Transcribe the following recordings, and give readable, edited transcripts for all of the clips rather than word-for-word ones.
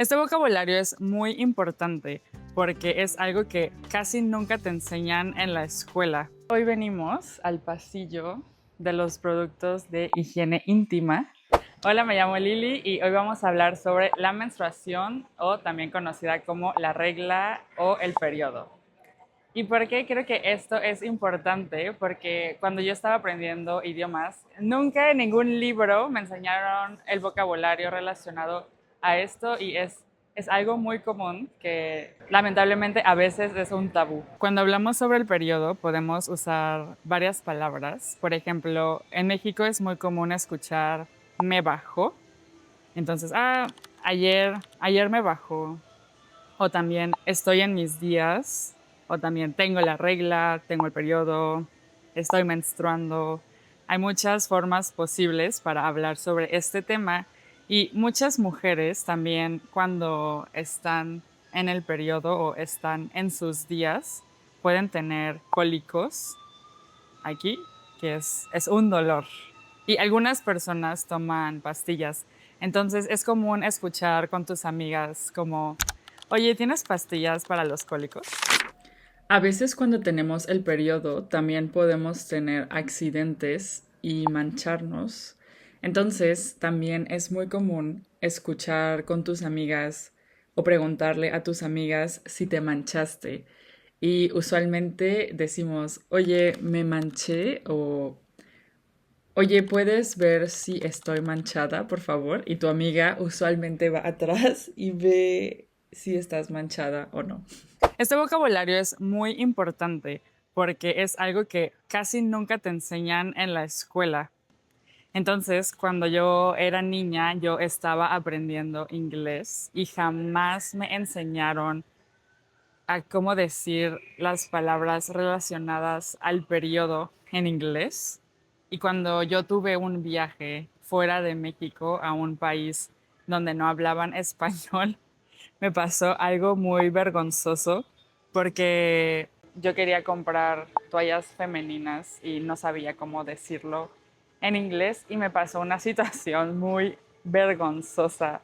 Este vocabulario es muy importante porque es algo que casi nunca te enseñan en la escuela. Hoy venimos al pasillo de los productos de higiene íntima. Hola, me llamo Lili y hoy vamos a hablar sobre la menstruación o también conocida como la regla o el periodo. ¿Y por qué creo que esto es importante? Porque cuando yo estaba aprendiendo idiomas, nunca en ningún libro me enseñaron el vocabulario relacionado a esto y es algo muy común que lamentablemente a veces es un tabú. Cuando hablamos sobre el periodo podemos usar varias palabras. Por ejemplo, en México es muy común escuchar me bajó. Entonces, ayer me bajó. O también estoy en mis días, o también tengo la regla, tengo el periodo, estoy menstruando. Hay muchas formas posibles para hablar sobre este tema y muchas mujeres también cuando están en el periodo o están en sus días pueden tener cólicos aquí, que es un dolor. Y algunas personas toman pastillas. Entonces es común escuchar con tus amigas como, oye, ¿tienes pastillas para los cólicos? A veces cuando tenemos el periodo también podemos tener accidentes y mancharnos. Entonces también es muy común escuchar con tus amigas o preguntarle a tus amigas si te manchaste. Y usualmente decimos, oye, me manché o oye, ¿puedes ver si estoy manchada, por favor? Y tu amiga usualmente va atrás y ve si estás manchada o no. Este vocabulario es muy importante porque es algo que casi nunca te enseñan en la escuela. Entonces, cuando yo era niña, yo estaba aprendiendo inglés y jamás me enseñaron a cómo decir las palabras relacionadas al periodo en inglés. Y cuando yo tuve un viaje fuera de México a un país donde no hablaban español, me pasó algo muy vergonzoso porque yo quería comprar toallas femeninas y no sabía cómo decirlo en inglés y me pasó una situación muy vergonzosa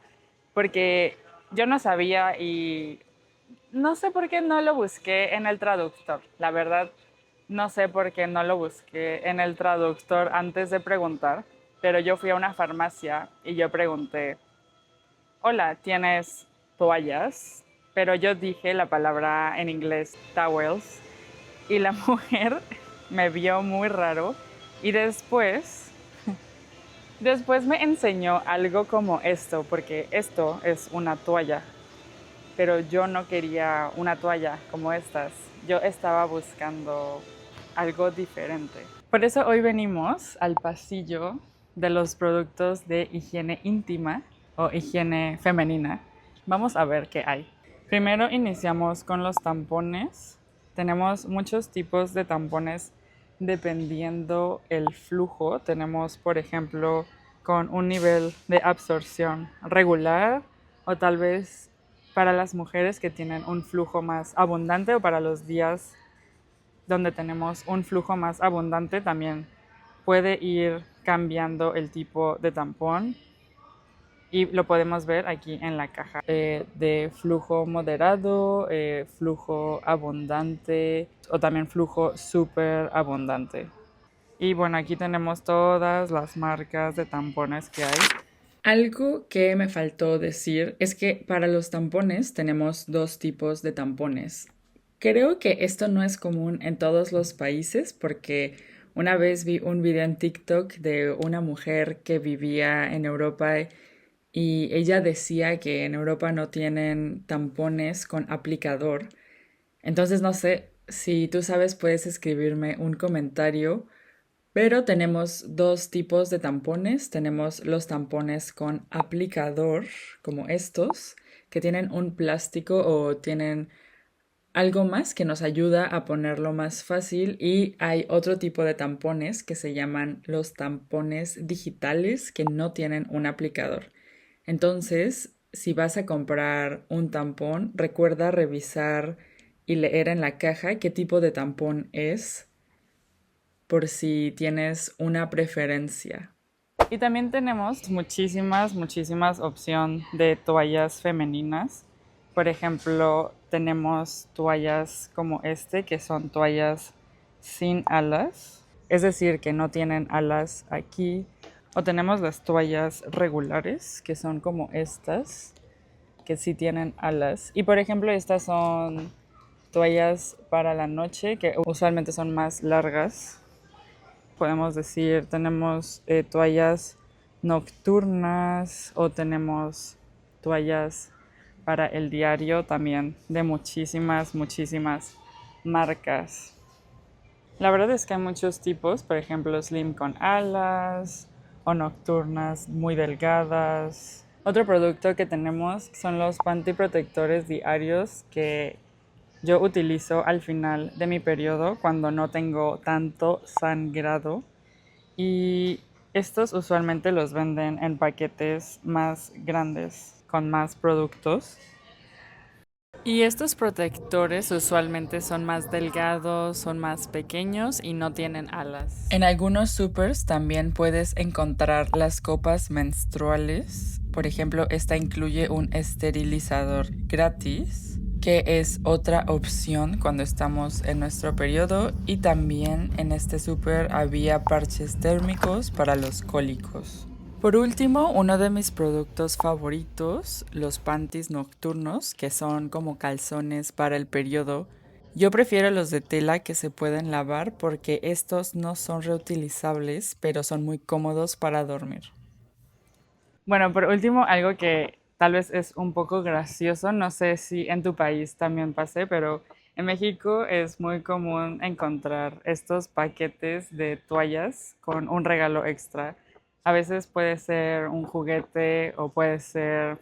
porque yo no sabía y no sé por qué no lo busqué en el traductor. La verdad, no sé por qué no lo busqué en el traductor antes de preguntar, pero yo fui a una farmacia y yo pregunté, hola, ¿tienes toallas? Pero yo dije la palabra en inglés towels y la mujer me vio muy raro y después me enseñó algo como esto, porque esto es una toalla, pero yo no quería una toalla como estas. Yo estaba buscando algo diferente. Por eso hoy venimos al pasillo de los productos de higiene íntima o higiene femenina. Vamos a ver qué hay. Primero iniciamos con los tampones. Tenemos muchos tipos de tampones dependiendo el flujo. Tenemos, por ejemplo, con un nivel de absorción regular o tal vez para las mujeres que tienen un flujo más abundante o para los días donde tenemos un flujo más abundante también puede ir cambiando el tipo de tampón y lo podemos ver aquí en la caja de flujo moderado, flujo abundante o también flujo súper abundante. Y bueno, aquí tenemos todas las marcas de tampones que hay. Algo que me faltó decir es que para los tampones tenemos dos tipos de tampones. Creo que esto no es común en todos los países porque una vez vi un video en TikTok de una mujer que vivía en Europa y ella decía que en Europa no tienen tampones con aplicador. Entonces no sé si tú sabes, puedes escribirme un comentario, pero tenemos dos tipos de tampones. Tenemos los tampones con aplicador, como estos, que tienen un plástico o tienen algo más que nos ayuda a ponerlo más fácil. Y hay otro tipo de tampones que se llaman los tampones digitales que no tienen un aplicador. Entonces, si vas a comprar un tampón, recuerda revisar y leer en la caja qué tipo de tampón es por si tienes una preferencia. Y también tenemos muchísimas opciones de toallas femeninas. Por ejemplo, tenemos toallas como que son toallas sin alas, es decir, que no tienen alas aquí. O tenemos las toallas regulares, que son como estas, que sí tienen alas. Y por ejemplo, estas son toallas para la noche, que usualmente son más largas. Podemos decir, tenemos toallas nocturnas o tenemos toallas para el diario también de muchísimas marcas. La verdad es que hay muchos tipos, por ejemplo, slim con alas o nocturnas muy delgadas. Otro producto que tenemos son los panty protectores diarios que yo utilizo al final de mi periodo cuando no tengo tanto sangrado. Y estos usualmente los venden en paquetes más grandes con más productos. Y estos protectores usualmente son más delgados, son más pequeños y no tienen alas. En algunos supers también puedes encontrar las copas menstruales. Por ejemplo, esta incluye un esterilizador gratis, que es otra opción cuando estamos en nuestro periodo. Y también en este super había parches térmicos para los cólicos. Por último, uno de mis productos favoritos, los panties nocturnos, que son como calzones para el periodo. Yo prefiero los de tela que se pueden lavar porque estos no son reutilizables, pero son muy cómodos para dormir. Bueno, por último, algo que tal vez es un poco gracioso, no sé si en tu país también pase, pero en México es muy común encontrar estos paquetes de toallas con un regalo extra. A veces puede ser un juguete o puede ser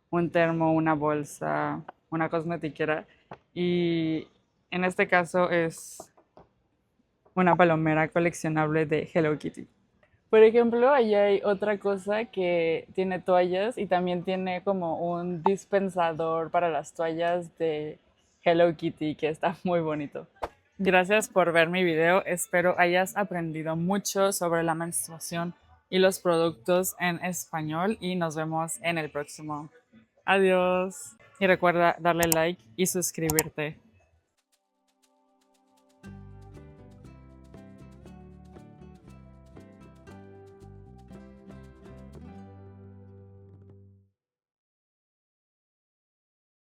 un termo, una bolsa, una cosmetiquera. Y en este caso es una palomera coleccionable de Hello Kitty. Por ejemplo, allá hay otra cosa que tiene toallas y también tiene como un dispensador para las toallas de Hello Kitty que está muy bonito. Gracias por ver mi video. Espero hayas aprendido mucho sobre la menstruación y los productos en español y nos vemos en el próximo. Adiós. Y recuerda darle like y suscribirte.